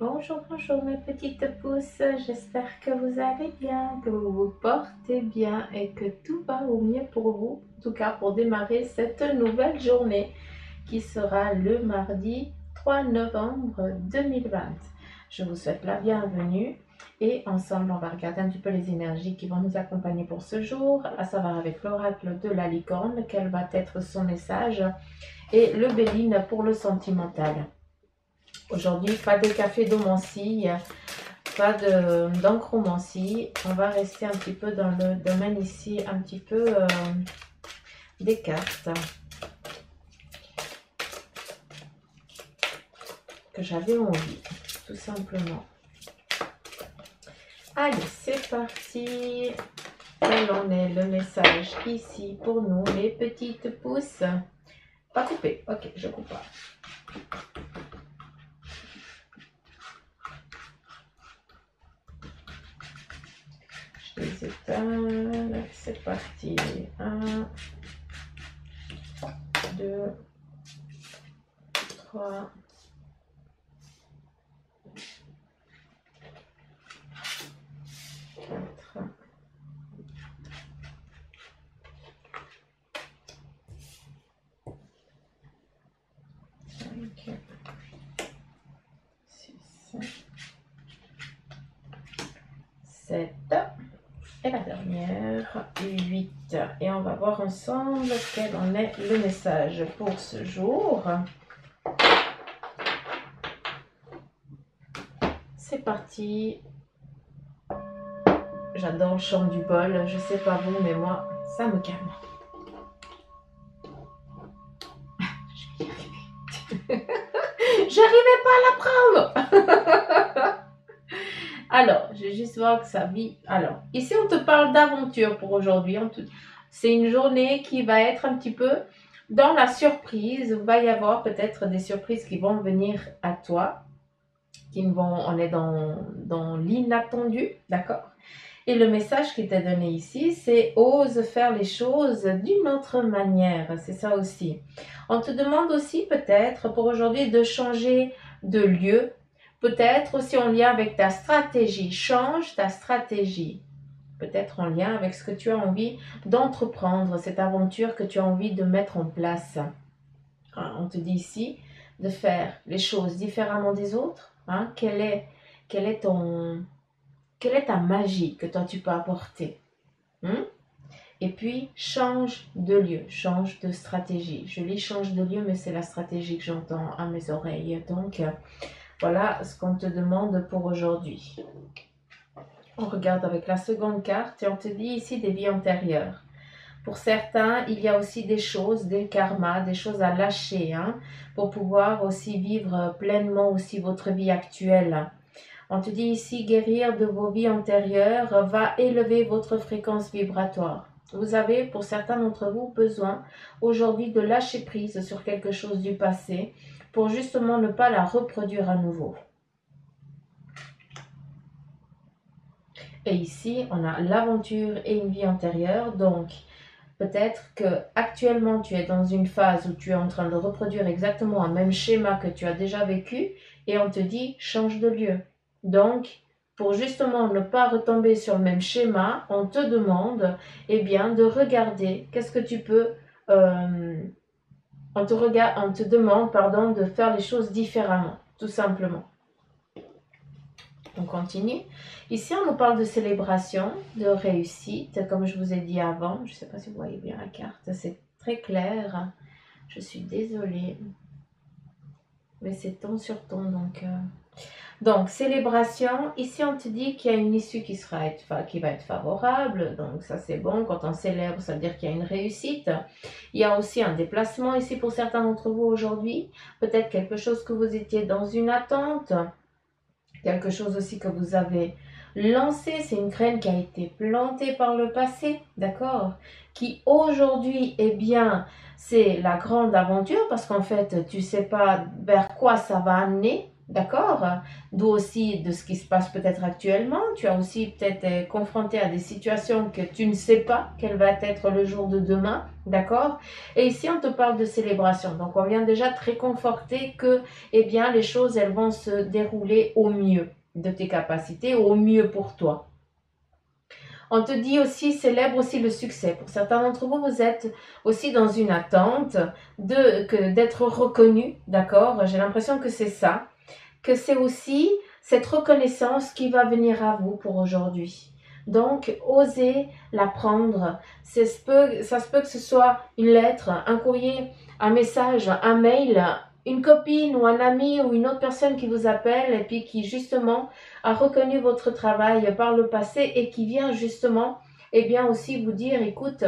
Bonjour, bonjour mes petites pousses, j'espère que vous allez bien, que vous vous portez bien et que tout va au mieux pour vous, en tout cas pour démarrer cette nouvelle journée qui sera le mardi 3 novembre 2020. Je vous souhaite la bienvenue et ensemble on va regarder un petit peu les énergies qui vont nous accompagner pour ce jour, à savoir avec l'oracle de la licorne, quel va être son message, et le béline pour le sentimental. Aujourd'hui, pas de café d'omancie, pas d'encromancie. On va rester un petit peu dans le domaine ici, un petit peu des cartes que j'avais envie, tout simplement. Allez, c'est parti. Quel en est le message ici pour nous, les petites pousses? Pas coupé. Ok, je coupe pas. Les étals, c'est parti. 1, 2, 3, 4, 5, 6, 7. Et la dernière, 8. Et on va voir ensemble quel en est le message pour ce jour. C'est parti. J'adore le chant du bol. Je sais pas vous, mais moi, ça me calme. Je vais y arriver. J'arrivais pas à la prendre. Alors, je vais juste voir que ça vit. Alors, ici, on te parle d'aventure pour aujourd'hui. C'est une journée qui va être un petit peu dans la surprise. Il va y avoir peut-être des surprises qui vont venir à toi. On est dans l'inattendu, d'accord? Et le message qui t'est donné ici, c'est ose faire les choses d'une autre manière. C'est ça aussi. On te demande aussi peut-être pour aujourd'hui de changer de lieu. Peut-être aussi en lien avec ta stratégie. Change ta stratégie. Peut-être en lien avec ce que tu as envie d'entreprendre, cette aventure que tu as envie de mettre en place. On te dit ici de faire les choses différemment des autres. Quelle est ta magie que toi tu peux apporter? Et puis, change de lieu, change de stratégie. Je lis change de lieu, mais c'est la stratégie que j'entends à mes oreilles. Donc, voilà ce qu'on te demande pour aujourd'hui. On regarde avec la seconde carte et on te dit ici des vies antérieures. Pour certains, il y a aussi des choses, des karmas, des choses à lâcher pour pouvoir aussi vivre pleinement aussi votre vie actuelle. On te dit ici, guérir de vos vies antérieures va élever votre fréquence vibratoire. Vous avez, pour certains d'entre vous, besoin aujourd'hui de lâcher prise sur quelque chose du passé pour justement ne pas la reproduire à nouveau. Et ici, on a l'aventure et une vie antérieure. Donc, peut-être que actuellement tu es dans une phase où tu es en train de reproduire exactement un même schéma que tu as déjà vécu et on te dit change de lieu. Donc, pour justement ne pas retomber sur le même schéma, on te demande de regarder qu'est-ce que tu peux... on te demande de faire les choses différemment, tout simplement. On continue. Ici, on nous parle de célébration, de réussite, comme je vous ai dit avant. Je ne sais pas si vous voyez bien la carte, c'est très clair. Je suis désolée. Mais c'est ton sur ton, donc, célébration. Ici, on te dit qu'il y a une issue qui va être favorable. Donc, ça, c'est bon. Quand on célèbre, ça veut dire qu'il y a une réussite. Il y a aussi un déplacement ici pour certains d'entre vous aujourd'hui. Peut-être quelque chose que vous étiez dans une attente. Quelque chose aussi que vous avez lancé, c'est une graine qui a été plantée par le passé, d'accord? Qui aujourd'hui, c'est la grande aventure parce qu'en fait, tu ne sais pas vers quoi ça va amener, d'accord? D'où aussi de ce qui se passe peut-être actuellement. Tu as aussi peut-être confronté à des situations que tu ne sais pas quel va être le jour de demain, d'accord? Et ici, on te parle de célébration. Donc, on vient déjà te réconforter que, eh bien, les choses, elles vont se dérouler au mieux de tes capacités, au mieux pour toi. On te dit aussi, célèbre aussi le succès. Pour certains d'entre vous, vous êtes aussi dans une attente d'être reconnu, d'accord? J'ai l'impression que c'est ça, que c'est aussi cette reconnaissance qui va venir à vous pour aujourd'hui. Donc, osez la prendre. Ça se peut que ce soit une lettre, un courrier, un message, un mail, une copine ou un ami ou une autre personne qui vous appelle et puis qui justement a reconnu votre travail par le passé et qui vient justement eh bien aussi vous dire écoute,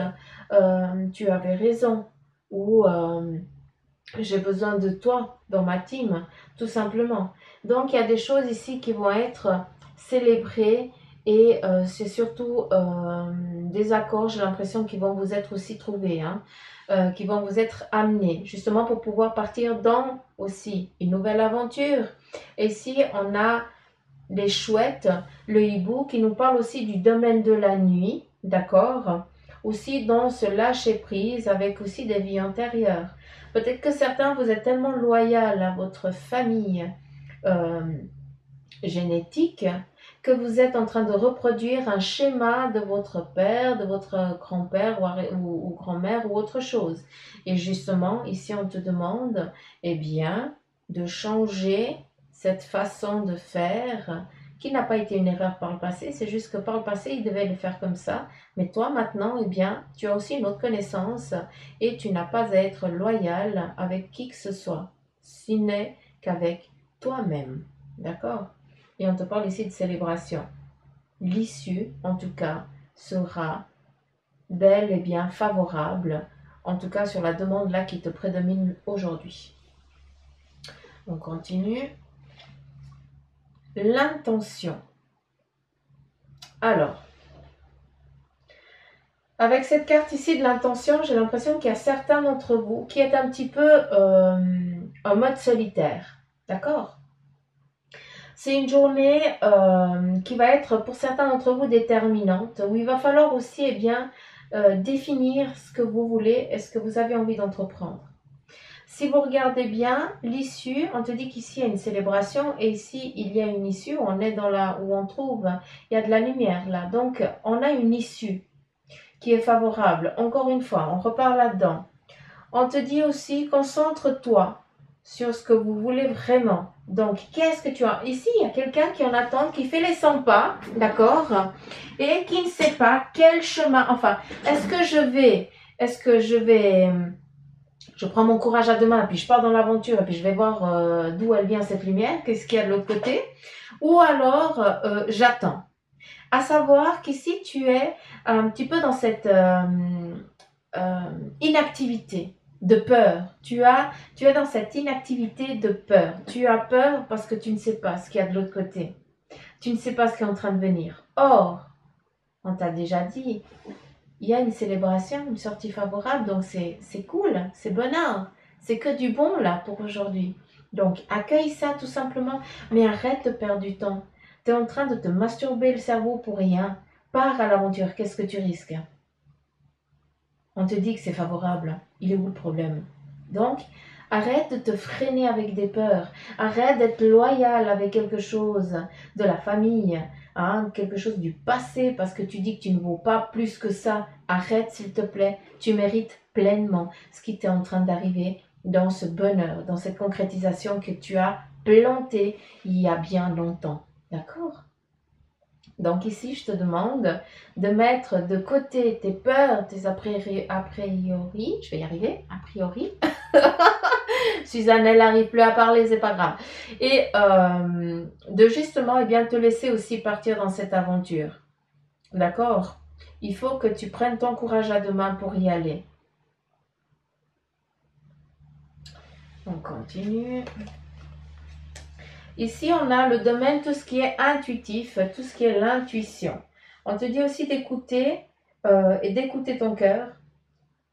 tu avais raison ou j'ai besoin de toi dans ma team, tout simplement. Donc, il y a des choses ici qui vont être célébrées et c'est surtout des accords, j'ai l'impression, qui vont vous être aussi trouvés, hein, qui vont vous être amenés, justement pour pouvoir partir dans aussi une nouvelle aventure. Et ici, on a les chouettes, le hibou qui nous parle aussi du domaine de la nuit, d'accord? Aussi dans ce lâcher prise avec aussi des vies antérieures. Peut-être que certains, vous êtes tellement loyal à votre famille euh, génétique que vous êtes en train de reproduire un schéma de votre père, de votre grand-père ou grand-mère ou autre chose. Et justement, ici, on te demande, eh bien, de changer cette façon de faire qui n'a pas été une erreur par le passé, c'est juste que par le passé, il devait le faire comme ça. Mais toi, maintenant, eh bien, tu as aussi une autre connaissance et tu n'as pas à être loyal avec qui que ce soit, si n'est qu'avec toi-même. D'accord? Et on te parle ici de célébration. L'issue, en tout cas, sera bel et bien favorable, en tout cas sur la demande là qui te prédomine aujourd'hui. On continue. L'intention. Alors, avec cette carte ici de l'intention, j'ai l'impression qu'il y a certains d'entre vous qui est un petit peu en mode solitaire. D'accord? C'est une journée qui va être pour certains d'entre vous déterminante, où il va falloir aussi eh bien, définir ce que vous voulez et ce que vous avez envie d'entreprendre. Si vous regardez bien, l'issue, on te dit qu'ici il y a une célébration et ici il y a une issue, on est dans la, où on trouve, il y a de la lumière là. Donc on a une issue qui est favorable. Encore une fois, on repart là-dedans. On te dit aussi, concentre-toi sur ce que vous voulez vraiment. Donc, qu'est-ce que tu as? Ici, il y a quelqu'un qui en attend, qui fait les 100 pas, d'accord? Et qui ne sait pas quel chemin, enfin, je prends mon courage à deux mains, puis je pars dans l'aventure, et puis je vais voir d'où elle vient cette lumière, qu'est-ce qu'il y a de l'autre côté, ou alors j'attends. À savoir qu'ici, tu es un petit peu dans cette inactivité de peur. Tu es dans cette inactivité de peur. Tu as peur parce que tu ne sais pas ce qu'il y a de l'autre côté. Tu ne sais pas ce qui est en train de venir. Or, on t'a déjà dit, il y a une célébration, une sortie favorable, donc c'est cool, c'est bonheur. C'est que du bon là pour aujourd'hui. Donc, accueille ça tout simplement, mais arrête de perdre du temps. Tu es en train de te masturber le cerveau pour rien. Pars à l'aventure, qu'est-ce que tu risques? On te dit que c'est favorable. Il est où le problème? Donc, arrête de te freiner avec des peurs. Arrête d'être loyal avec quelque chose de la famille, hein, quelque chose du passé parce que tu dis que tu ne vaux pas plus que ça. Arrête s'il te plaît. Tu mérites pleinement ce qui t'est en train d'arriver dans ce bonheur, dans cette concrétisation que tu as plantée il y a bien longtemps. D'accord? Donc ici, je te demande de mettre de côté tes peurs, tes a priori, je vais y arriver, a priori. Suzanne, elle n'arrive plus à parler, c'est pas grave. Et de justement, eh bien, te laisser aussi partir dans cette aventure. D'accord? Il faut que tu prennes ton courage à deux mains pour y aller. On continue. Ici, on a le domaine, tout ce qui est intuitif, tout ce qui est l'intuition. On te dit aussi d'écouter et d'écouter ton cœur,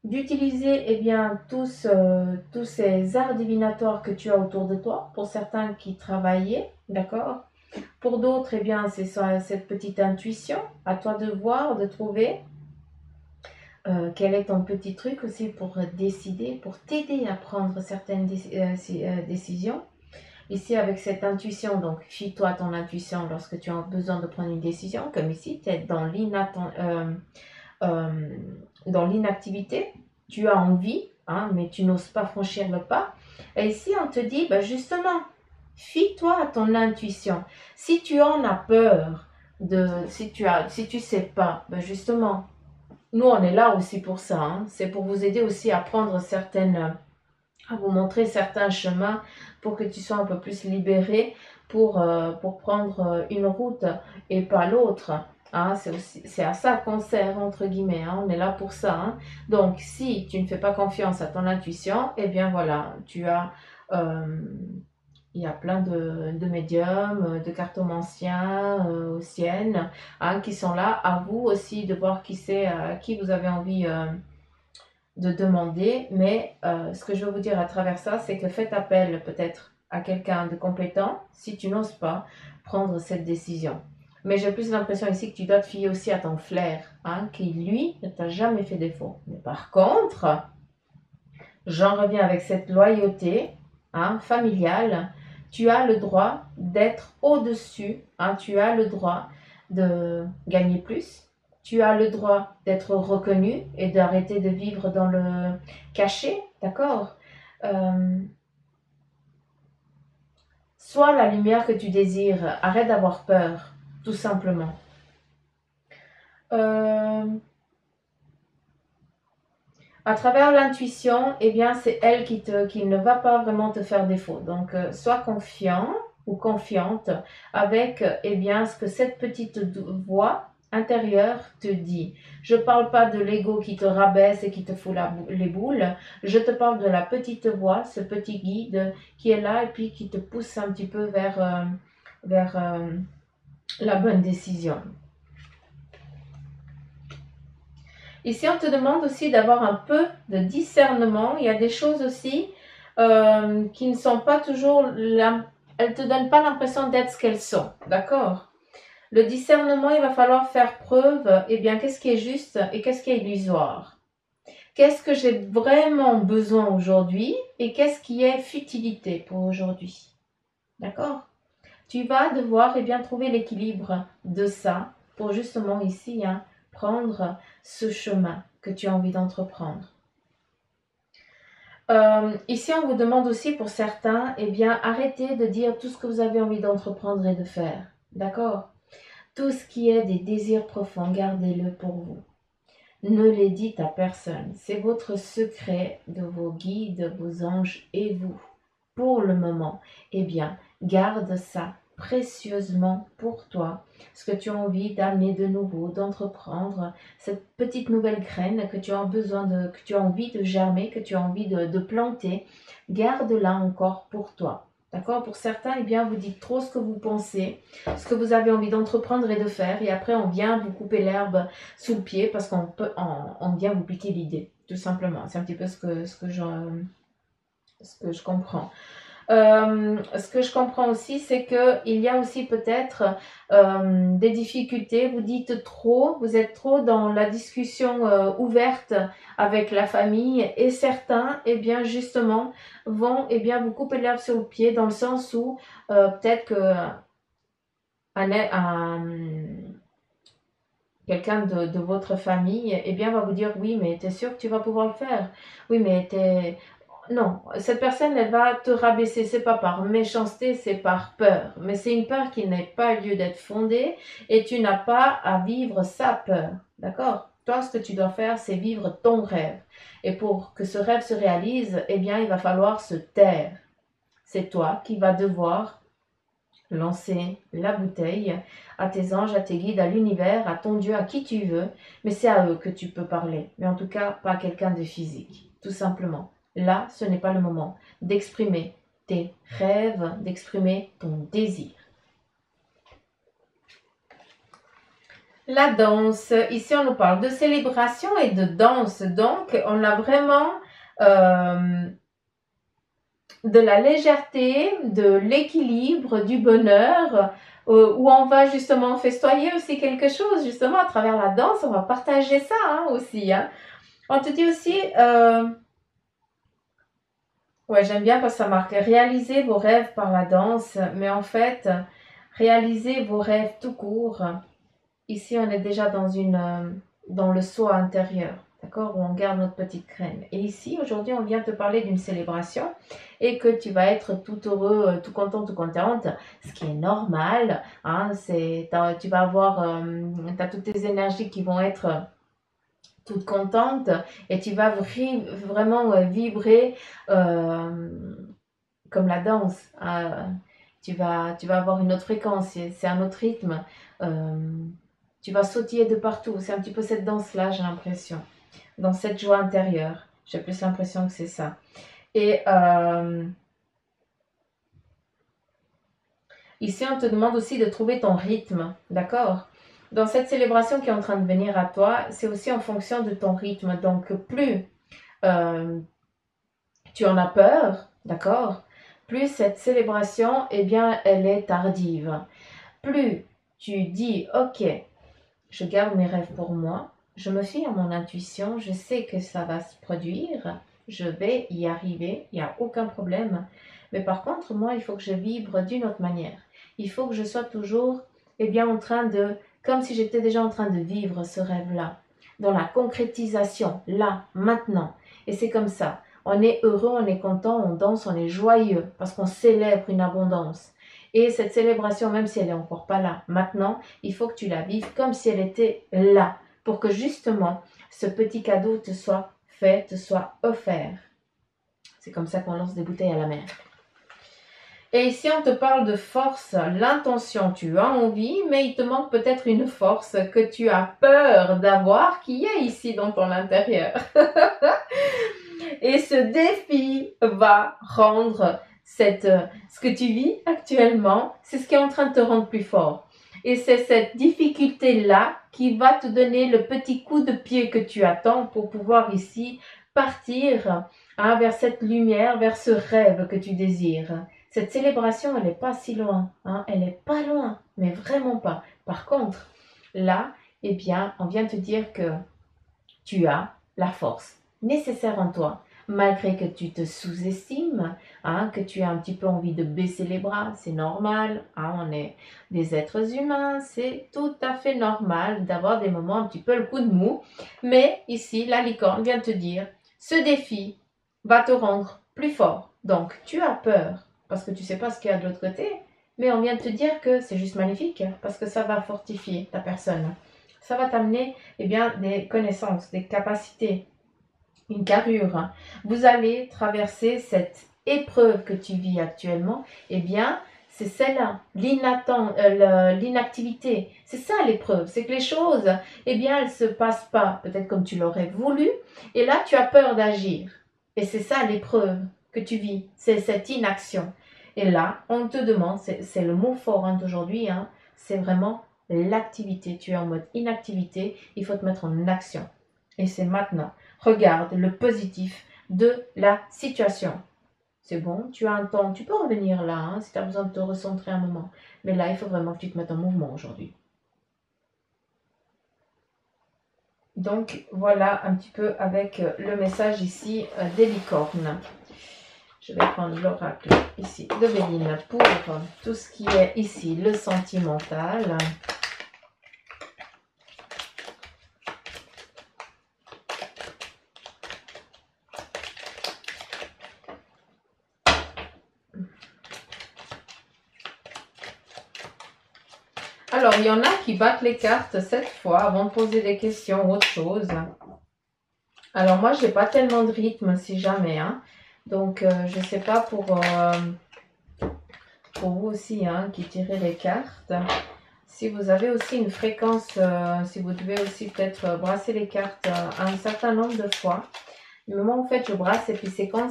d'utiliser eh bien tous ces arts divinatoires que tu as autour de toi, pour certains qui travaillaient, d'accord? Pour d'autres, eh bien, c'est cette petite intuition, à toi de voir, de trouver quel est ton petit truc aussi pour décider, pour t'aider à prendre certaines décisions. Ici, avec cette intuition, donc fie-toi à ton intuition lorsque tu as besoin de prendre une décision, comme ici, tu es dans l'inactivité, tu as envie, hein, mais tu n'oses pas franchir le pas. Et ici, on te dit, bah justement, fie-toi à ton intuition. Si tu en as peur, si tu sais pas, bah justement, nous, on est là aussi pour ça, hein. C'est pour vous aider aussi à prendre à vous montrer certains chemins pour que tu sois un peu plus libéré pour prendre une route et pas l'autre. Hein, c'est à ça qu'on sert, entre guillemets. Hein, on est là pour ça. Hein. Donc, si tu ne fais pas confiance à ton intuition, eh bien voilà, il y a plein de médiums, de cartomanciens, siennes, hein, qui sont là. À vous aussi de voir qui c'est, à qui vous avez envie de demander, mais ce que je veux vous dire à travers ça, c'est que faites appel peut-être à quelqu'un de compétent si tu n'oses pas prendre cette décision. Mais j'ai plus l'impression ici que tu dois te fier aussi à ton flair, hein, qui lui ne t'a jamais fait défaut. Mais par contre, j'en reviens avec cette loyauté, hein, familiale, tu as le droit d'être au-dessus, hein, tu as le droit de gagner plus, tu as le droit d'être reconnu et d'arrêter de vivre dans le cachet, d'accord? Sois la lumière que tu désires, arrête d'avoir peur, tout simplement. À travers l'intuition, eh bien, c'est elle qui ne va pas vraiment te faire défaut. Donc, sois confiant ou confiante avec, eh bien, ce que cette petite voix intérieure te dit. Je ne parle pas de l'ego qui te rabaisse et qui te fout les boules. Je te parle de la petite voix, ce petit guide qui est là et puis qui te pousse un petit peu vers la bonne décision. Ici, on te demande aussi d'avoir un peu de discernement. Il y a des choses aussi qui ne sont pas toujours... Elles ne te donnent pas l'impression d'être ce qu'elles sont. D'accord? Le discernement, il va falloir faire preuve. Eh bien, qu'est-ce qui est juste et qu'est-ce qui est illusoire? Qu'est-ce que j'ai vraiment besoin aujourd'hui et qu'est-ce qui est futilité pour aujourd'hui? D'accord? Tu vas devoir eh bien, trouver l'équilibre de ça pour justement ici prendre ce chemin que tu as envie d'entreprendre. Ici, on vous demande aussi pour certains, eh bien, arrêtez de dire tout ce que vous avez envie d'entreprendre et de faire. D'accord? Tout ce qui est des désirs profonds, gardez-le pour vous. Ne les dites à personne. C'est votre secret de vos guides, vos anges et vous. Pour le moment, eh bien, garde ça précieusement pour toi, ce que tu as envie d'amener de nouveau, d'entreprendre, cette petite nouvelle graine que tu as besoin que tu as envie de germer, que tu as envie de planter, garde-la encore pour toi. D'accord? Pour certains, eh bien, vous dites trop ce que vous pensez, ce que vous avez envie d'entreprendre et de faire, et après, on vient vous couper l'herbe sous le pied parce on vient vous piquer l'idée, tout simplement. C'est un petit peu ce que je comprends. Ce que je comprends aussi, c'est qu'il y a aussi peut-être des difficultés. Vous dites trop, vous êtes trop dans la discussion ouverte avec la famille et certains, eh bien justement, vont eh bien vous couper l'herbe sur le pied dans le sens où peut-être que quelqu'un de votre famille, eh bien va vous dire oui, mais t'es sûr que tu vas pouvoir le faire? Oui, mais non, cette personne, elle va te rabaisser, c'est pas par méchanceté, c'est par peur. Mais c'est une peur qui n'a pas lieu d'être fondée et tu n'as pas à vivre sa peur. D'accord? Toi, ce que tu dois faire, c'est vivre ton rêve. Et pour que ce rêve se réalise, eh bien, il va falloir se taire. C'est toi qui vas devoir lancer la bouteille à tes anges, à tes guides, à l'univers, à ton Dieu, à qui tu veux. Mais c'est à eux que tu peux parler. Mais en tout cas, pas à quelqu'un de physique. Tout simplement. Là, ce n'est pas le moment d'exprimer tes rêves, d'exprimer ton désir. La danse. Ici, on nous parle de célébration et de danse. Donc, on a vraiment de la légèreté, de l'équilibre, du bonheur, où on va justement festoyer aussi quelque chose, justement à travers la danse, on va partager ça aussi. On te dit aussi, ouais, j'aime bien parce que ça marque réaliser vos rêves par la danse, mais en fait, réaliser vos rêves tout court. Ici, on est déjà dans le soi intérieur, d'accord, où on garde notre petite graine. Et ici, aujourd'hui, on vient te parler d'une célébration et que tu vas être tout heureux, tout content, tout contente, ce qui est normal. Tu vas avoir, t'as toutes tes énergies qui vont être toute contente et tu vas vraiment vibrer comme la danse. Tu vas avoir une autre fréquence, c'est un autre rythme. Tu vas sautiller de partout. C'est un petit peu cette danse-là, j'ai l'impression. Dans cette joie intérieure. J'ai plus l'impression que c'est ça. Et ici, on te demande aussi de trouver ton rythme. D'accord? Dans cette célébration qui est en train de venir à toi, c'est aussi en fonction de ton rythme. Donc, plus tu en as peur, d'accord? Plus cette célébration, eh bien, elle est tardive. Plus tu dis, ok, je garde mes rêves pour moi, je me fie à mon intuition, je sais que ça va se produire, je vais y arriver, il n'y a aucun problème. Mais par contre, moi, il faut que je vibre d'une autre manière. Il faut que je sois toujours, eh bien, comme si j'étais déjà en train de vivre ce rêve-là, dans la concrétisation, là, maintenant. Et c'est comme ça. On est heureux, on est content, on danse, on est joyeux, parce qu'on célèbre une abondance. Et cette célébration, même si elle n'est encore pas là maintenant, il faut que tu la vives comme si elle était là, pour que justement ce petit cadeau te soit fait, te soit offert. C'est comme ça qu'on lance des bouteilles à la mer. Et ici, on te parle de force, l'intention, tu as envie, mais il te manque peut-être une force que tu as peur d'avoir, qui est ici dans ton intérieur. Et ce défi va rendre ce que tu vis actuellement, c'est ce qui est en train de te rendre plus fort. Et c'est cette difficulté-là qui va te donner le petit coup de pied que tu attends pour pouvoir ici partir vers cette lumière, vers ce rêve que tu désires. Cette célébration, elle n'est pas si loin. Elle n'est pas loin, mais vraiment pas. Par contre, là, eh bien, on vient te dire que tu as la force nécessaire en toi, malgré que tu te sous-estimes, que tu as un petit peu envie de baisser les bras, c'est normal, on est des êtres humains, c'est tout à fait normal d'avoir des moments un petit peu le coup de mou, mais ici, la licorne vient te dire, ce défi va te rendre plus fort, donc tu as peur, parce que tu sais pas ce qu'il y a de l'autre côté, mais on vient de te dire que c'est juste magnifique, parce que ça va fortifier ta personne. Ça va t'amener des connaissances, des capacités, une carrure. Vous allez traverser cette épreuve que tu vis actuellement. C'est celle-là, l'inactivité. C'est ça l'épreuve. C'est que les choses, elles ne se passent pas peut-être comme tu l'aurais voulu. Et là, tu as peur d'agir. Et c'est ça l'épreuve que tu vis. C'est cette inaction. Et là, on te demande, c'est le mot fort d'aujourd'hui, c'est vraiment l'activité. Tu es en mode inactivité, il faut te mettre en action. Et c'est maintenant. Regarde le positif de la situation. C'est bon, tu as un temps, tu peux revenir là, si tu as besoin de te recentrer un moment. Mais là, il faut vraiment que tu te mettes en mouvement aujourd'hui. Donc, voilà un petit peu avec le message ici des licornes. Je vais prendre l'oracle ici de Béline pour tout ce qui est ici le sentimental. Alors, il y en a qui battent les cartes cette fois avant de poser des questions ou autre chose. Alors, moi, je n'ai pas tellement de rythme si jamais. Donc, je ne sais pas pour vous aussi qui tirez les cartes. Si vous avez aussi une fréquence, si vous devez aussi peut-être brasser les cartes un certain nombre de fois. Du moment où je brasse et puis c'est quand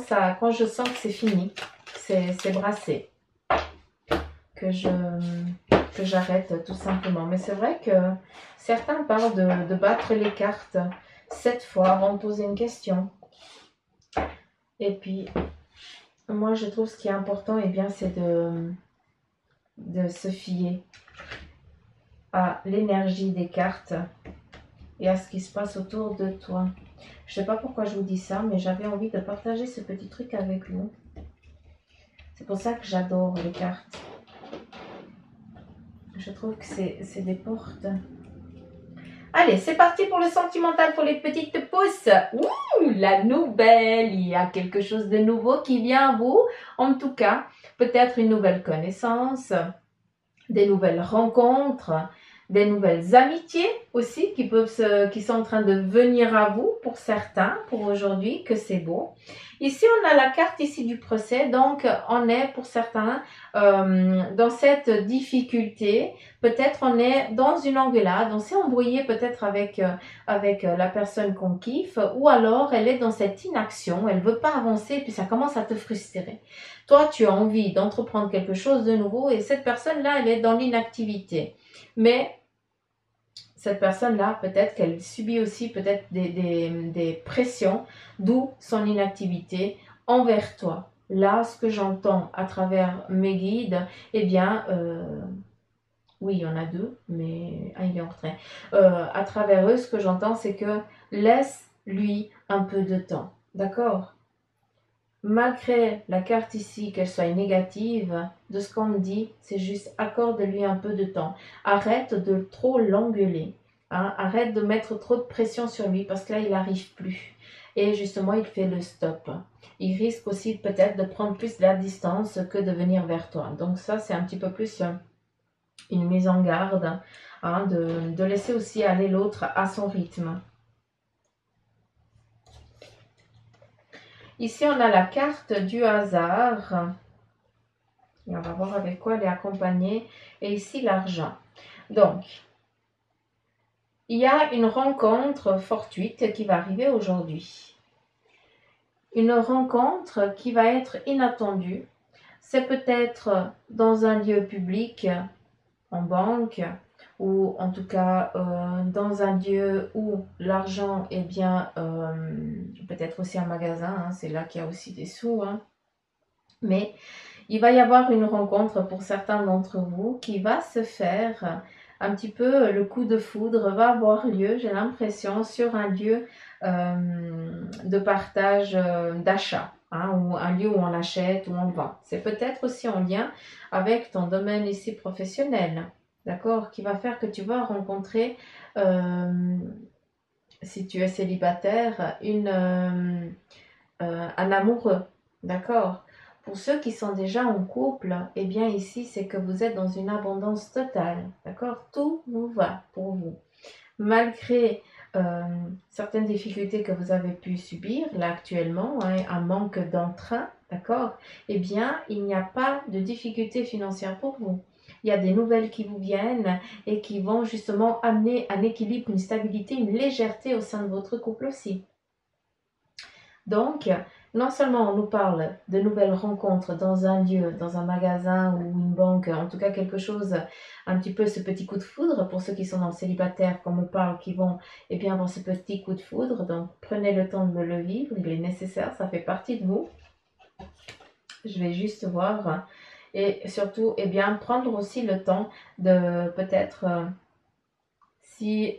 je sens que c'est fini, c'est brassé, que je que j'arrête tout simplement. Mais c'est vrai que certains parlent de battre les cartes 7 fois avant de poser une question. Et puis, moi, je trouve ce qui est important, eh bien, c'est de se fier à l'énergie des cartes et à ce qui se passe autour de toi. Je ne sais pas pourquoi je vous dis ça, mais j'avais envie de partager ce petit truc avec vous. C'est pour ça que j'adore les cartes. Je trouve que c'est des portes. Allez, c'est parti pour le sentimental pour les petites pousses. Ouh, la nouvelle. Il y a quelque chose de nouveau qui vient à vous. En tout cas, peut-être une nouvelle connaissance, des nouvelles rencontres, des nouvelles amitiés aussi qui sont en train de venir à vous pour certains, pour aujourd'hui, que c'est beau. Ici, on a la carte ici du procès, donc on est pour certains dans cette difficulté. Peut-être on est dans une engueulade, on s'est embrouillé peut-être avec la personne qu'on kiffe, ou alors elle est dans cette inaction, elle veut pas avancer, puis ça commence à te frustrer. Toi, tu as envie d'entreprendre quelque chose de nouveau et cette personne-là, elle est dans l'inactivité. Mais cette personne-là, peut-être qu'elle subit aussi peut-être des pressions, d'où son inactivité envers toi. Là, ce que j'entends à travers mes guides, eh bien, oui, il y en a deux, mais il est en retrait. À travers eux, ce que j'entends, c'est que laisse-lui un peu de temps. D'accord? Malgré la carte ici, qu'elle soit négative, de ce qu'on me dit, c'est juste accorde-lui un peu de temps. Arrête de trop l'engueuler. Hein? Arrête de mettre trop de pression sur lui parce que là, il n'arrive plus. Et justement, il fait le stop. Il risque aussi peut-être de prendre plus de la distance que de venir vers toi. Donc ça, c'est un petit peu plus une mise en garde, hein, de laisser aussi aller l'autre à son rythme. Ici, on a la carte du hasard. Et on va voir avec quoi elle est accompagnée. Et ici, l'argent. Donc, il y a une rencontre fortuite qui va arriver aujourd'hui. Une rencontre qui va être inattendue. C'est peut-être dans un lieu public, en banque, ou en tout cas dans un lieu où l'argent est bien, peut-être aussi un magasin, hein, c'est là qu'il y a aussi des sous, hein. Mais il va y avoir une rencontre pour certains d'entre vous qui va se faire un petit peu, le coup de foudre va avoir lieu, j'ai l'impression, sur un lieu de partage d'achat, hein, ou un lieu où on achète ou on vend. C'est peut-être aussi en lien avec ton domaine ici professionnel, d'accord, qui va faire que tu vas rencontrer, si tu es célibataire, un amoureux, d'accord. Pour ceux qui sont déjà en couple, eh bien ici, c'est que vous êtes dans une abondance totale, d'accord? Tout vous va pour vous. Malgré certaines difficultés que vous avez pu subir là actuellement, hein, un manque d'entrain, d'accord? Eh bien, il n'y a pas de difficulté financière pour vous. Il y a des nouvelles qui vous viennent et qui vont justement amener un équilibre, une stabilité, une légèreté au sein de votre couple aussi. Donc, non seulement on nous parle de nouvelles rencontres dans un lieu, dans un magasin ou une banque, en tout cas quelque chose, un petit peu ce petit coup de foudre pour ceux qui sont dans le célibataire, qu'on me parle, qui vont eh bien, avoir ce petit coup de foudre. Donc, prenez le temps de le vivre, il est nécessaire, ça fait partie de vous. Je vais juste voir. Et surtout, eh bien, prendre aussi le temps de peut-être, si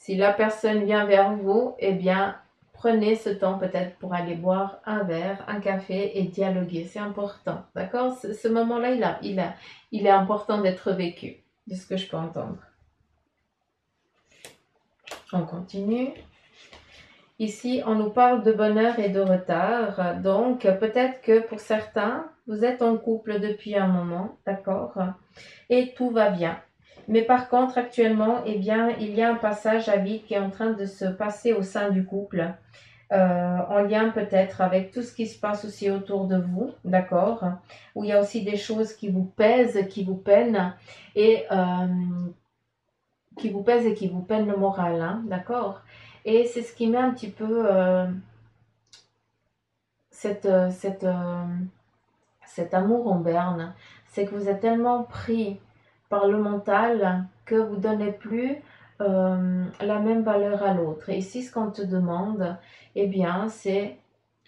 la personne vient vers vous, eh bien, prenez ce temps peut-être pour aller boire un verre, un café et dialoguer. C'est important, d'accord? Ce moment-là, il est important d'être vécu, de ce que je peux entendre. On continue. Ici, on nous parle de bonheur et de retard. Donc, peut-être que pour certains, vous êtes en couple depuis un moment, d'accord? Et tout va bien. Mais par contre, actuellement, eh bien, il y a un passage à vide qui est en train de se passer au sein du couple, en lien peut-être avec tout ce qui se passe aussi autour de vous, d'accord? Où il y a aussi des choses qui vous pèsent, qui vous peinent, et qui vous pèsent et qui vous peinent le moral, hein, d'accord? Et c'est ce qui met un petit peu cette cet amour en berne, c'est que vous êtes tellement pris par le mental que vous ne donnez plus la même valeur à l'autre. Et ici, ce qu'on te demande, eh bien, c'est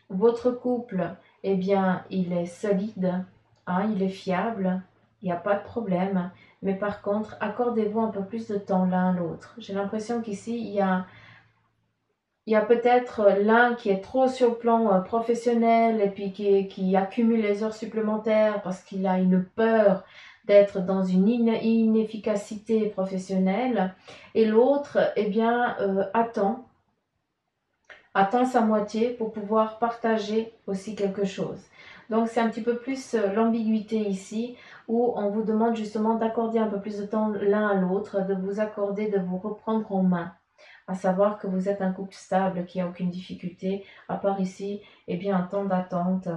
votre couple, eh bien, il est solide, hein, il est fiable, il n'y a pas de problème. Mais par contre, accordez-vous un peu plus de temps l'un à l'autre. J'ai l'impression qu'ici, il y a peut-être l'un qui est trop sur le plan professionnel et puis qui accumule les heures supplémentaires parce qu'il a une peur d'être dans une inefficacité professionnelle, et l'autre, eh bien, attend sa moitié pour pouvoir partager aussi quelque chose. Donc c'est un petit peu plus l'ambiguïté ici, où on vous demande justement d'accorder un peu plus de temps l'un à l'autre, de vous accorder, de vous reprendre en main. À savoir que vous êtes un couple stable, qui n'a aucune difficulté, à part ici, eh bien, un temps d'attente,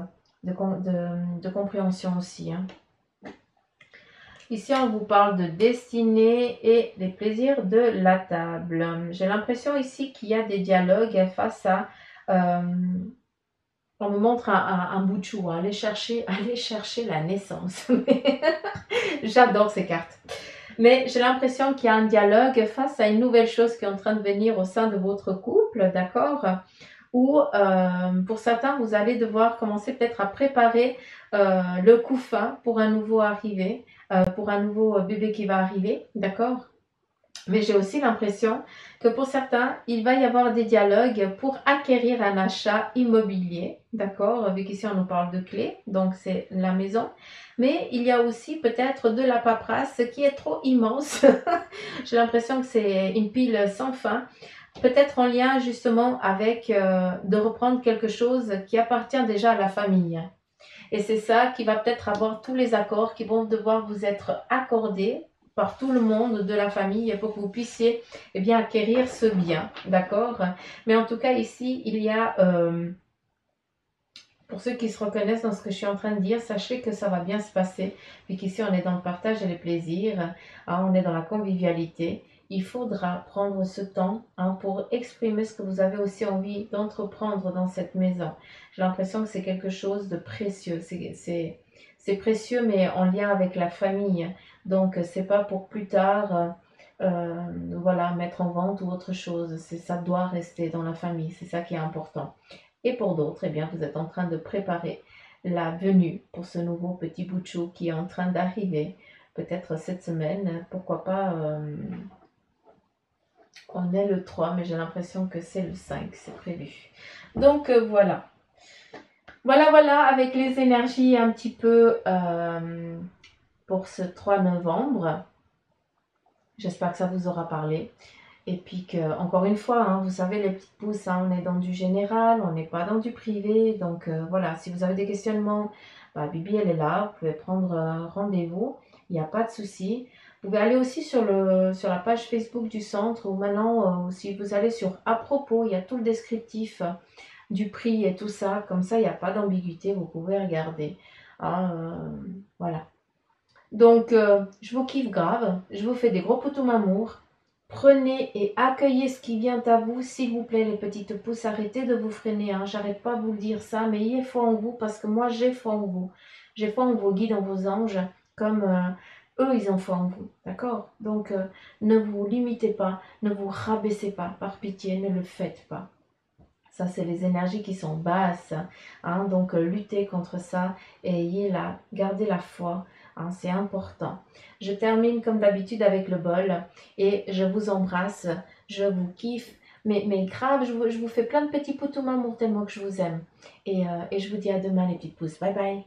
de compréhension aussi. Hein. Ici, on vous parle de destinée et des plaisirs de la table. J'ai l'impression ici qu'il y a des dialogues face à... on me montre un bout de chou, hein, aller chercher la naissance. J'adore ces cartes. Mais j'ai l'impression qu'il y a un dialogue face à une nouvelle chose qui est en train de venir au sein de votre couple, d'accord? Ou pour certains, vous allez devoir commencer peut-être à préparer le couffin pour un nouveau arrivé, pour un nouveau bébé qui va arriver, d'accord? Mais j'ai aussi l'impression que pour certains, il va y avoir des dialogues pour acquérir un achat immobilier, d'accord? Vu qu'ici on nous parle de clés, donc c'est la maison. Mais il y a aussi peut-être de la paperasse qui est trop immense. J'ai l'impression que c'est une pile sans fin. Peut-être en lien justement avec de reprendre quelque chose qui appartient déjà à la famille. Et c'est ça qui va peut-être avoir tous les accords qui vont devoir vous être accordés par tout le monde de la famille pour que vous puissiez eh bien, acquérir ce bien, d'accord? Mais en tout cas, ici, il y a, pour ceux qui se reconnaissent dans ce que je suis en train de dire, sachez que ça va bien se passer, puis qu'ici, on est dans le partage et les plaisirs, hein, on est dans la convivialité. Il faudra prendre ce temps hein, pour exprimer ce que vous avez aussi envie d'entreprendre dans cette maison. J'ai l'impression que c'est quelque chose de précieux. C'est précieux, mais en lien avec la famille. Donc, c'est pas pour plus tard, voilà, mettre en vente ou autre chose. Ça doit rester dans la famille. C'est ça qui est important. Et pour d'autres, eh bien, vous êtes en train de préparer la venue pour ce nouveau petit bout de chou qui est en train d'arriver. Peut-être cette semaine, pourquoi pas. On est le 3, mais j'ai l'impression que c'est le 5, c'est prévu. Donc voilà. Voilà, avec les énergies un petit peu pour ce 3 novembre. J'espère que ça vous aura parlé. Et puis que, encore une fois, hein, vous savez, les petites pousses, hein, on est dans du général, on n'est pas dans du privé. Donc voilà, si vous avez des questionnements, bah, Bibi, elle est là. Vous pouvez prendre rendez-vous. Il n'y a pas de souci. Vous pouvez aller aussi sur la page Facebook du centre, ou maintenant, si vous allez sur à propos, il y a tout le descriptif du prix et tout ça. Comme ça, il n'y a pas d'ambiguïté, vous pouvez regarder. Hein, voilà. Donc, je vous kiffe grave. Je vous fais des gros poutous amour. Prenez et accueillez ce qui vient à vous, s'il vous plaît, les petites pousses. Arrêtez de vous freiner. Hein. J'arrête pas de vous le dire ça, mais ayez foi en vous, parce que moi, j'ai foi en vous. J'ai foi en vos guides, en vos anges, comme eux, ils ont foi en vous. D'accord? Donc, ne vous limitez pas, ne vous rabaissez pas. Par pitié, ne le faites pas. Ça, c'est les énergies qui sont basses. Hein, donc, luttez contre ça et gardez la foi. Hein, c'est important. Je termine comme d'habitude avec le bol et je vous embrasse, je vous kiffe. Mais grave, je vous fais plein de petits poutous mamour tellement que je vous aime. Et je vous dis à demain les petites pousses. Bye bye.